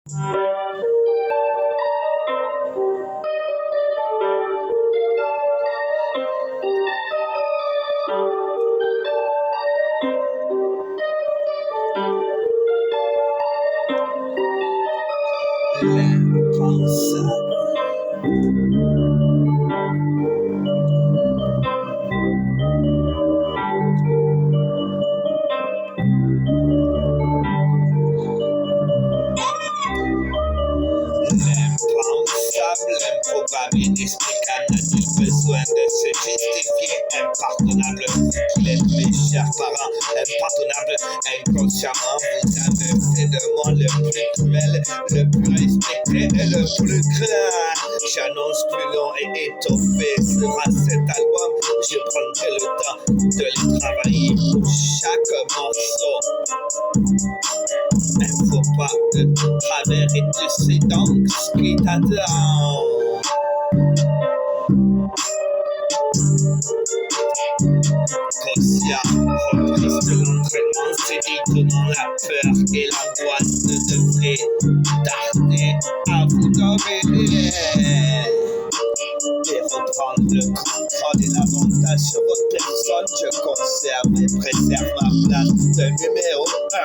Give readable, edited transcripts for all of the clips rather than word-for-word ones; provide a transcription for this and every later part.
L'impensable. L'impensable, l'improbable, inexplicable n'a-t-il besoin de se justifier? Impardonnable, qu'il est mes chers parents, impardonnable, inconsciemment, vous avez fait de moi le plus cruel, le plus respecté et le plus cruel. J'annonce plus long et étoffé sera cet album, je prendrai le temps de les travailler pour chaque morceau. Il faut pas de travers et tu sais donc ce qui t'attend. Conscient, reprise de l'entraînement, c'est étonnant, la peur et l'angoisse ne devraient tarder à vous dominer. Et reprendre le contrôle et l'avantage sur votre personne, je conserve et préserve ma place de numéro 1.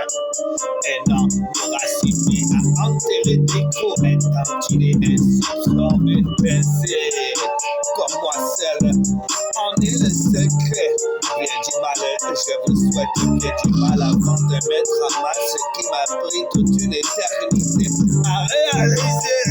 Et non, nous rassiner à enterrer des coups, intentiner un soupçon, une pensée. Comme moi seul, en est le secret. Bien du mal, je vous souhaite bien du mal avant de mettre à mal ce qui m'a pris toute une éternité à réaliser.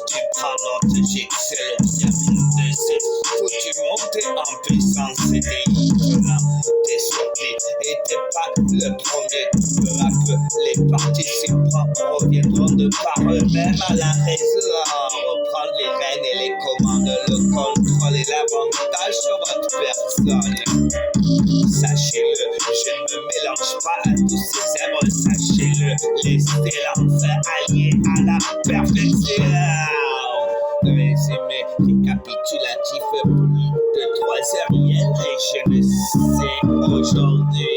Tu prends note, j'excelle, observe de cette foutue montée en puissance et délivrant tes surprises n'étaient pas le premier. Peu à peu, les participants reviendront de par eux-mêmes à la raison. Reprendre les rênes et les commandes, le contrôle et l'avantage sur votre personne. Sachez-le, je ne me mélange pas à tous ces êtres, sachez-le, l'excellence alliée à la perfection. Résumé récapitulatif, plus de 3 heures hier et je le sais aujourd'hui.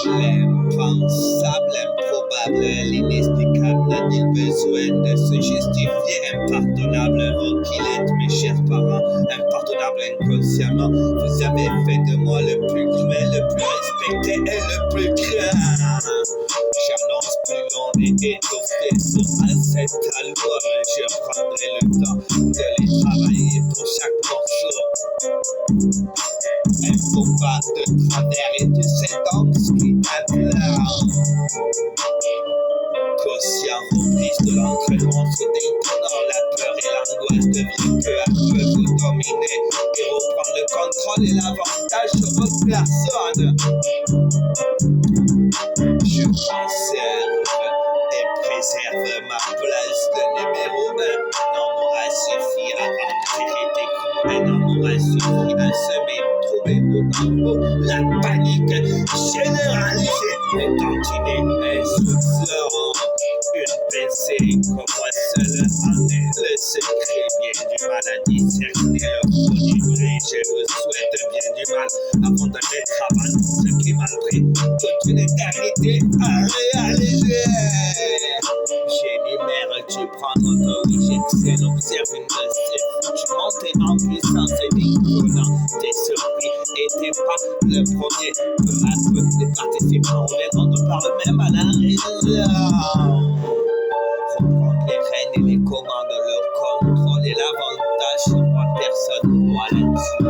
L'impensable, l'improbable, l'inexplicable n'a-t-il besoin de se justifier? Impardonnable, vous qui l'êtes, mes chers parents, impardonnable inconsciemment, vous avez fait de moi le plus cruel, le plus respecté et le plus cruel. J'annonce plus long et étoffé sera cet album, je prendrai le temps de les travailler pour chaque morceau. Il faut pas de travers et tu sais donc ce qui t'attend. Conscient, reprise de l'entraînement, c'est étonnant, la peur et l'angoisse deviennent peu à peu vous dominer et reprendre le contrôle et l'avantage sur votre personne. Je conserve et préserve ma place de numéro 1. Un an m'aura suffi à enterrer tes coups, un an m'aura suffi à semer, trouver tout en haut la panique généralisée et tantiner un soupçon, une pensée comme moi seul en est le secret. Bien du mal à discerner le faux du vrai, je vous souhaite bien du mal avant de mettre à mal ce qui m'a pris toute une éternité à réaliser. J'énumère, tu prends note, oui j'excelle, observe une de ces foutues montées en puissance et déconnant. Tes surpris n'étaient pas le premier. Peu à peu, les participants reviendront de par eux-mêmes à la raison. Reprendre les rênes et les commandes, le contrôle et l'avantage sur moi, personne ne voit là-dessus.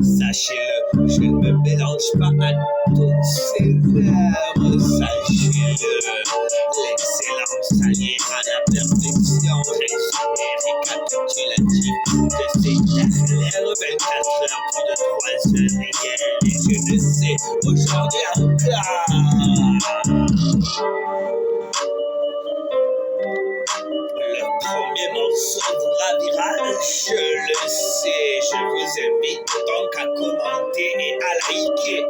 Sachez-le, je ne me mélange pas à toutes ces œuvres, sachez-le. L'excellence alliée à la perfection, résumé, vous ravira, je le sais. Je vous invite donc à commenter et à liker.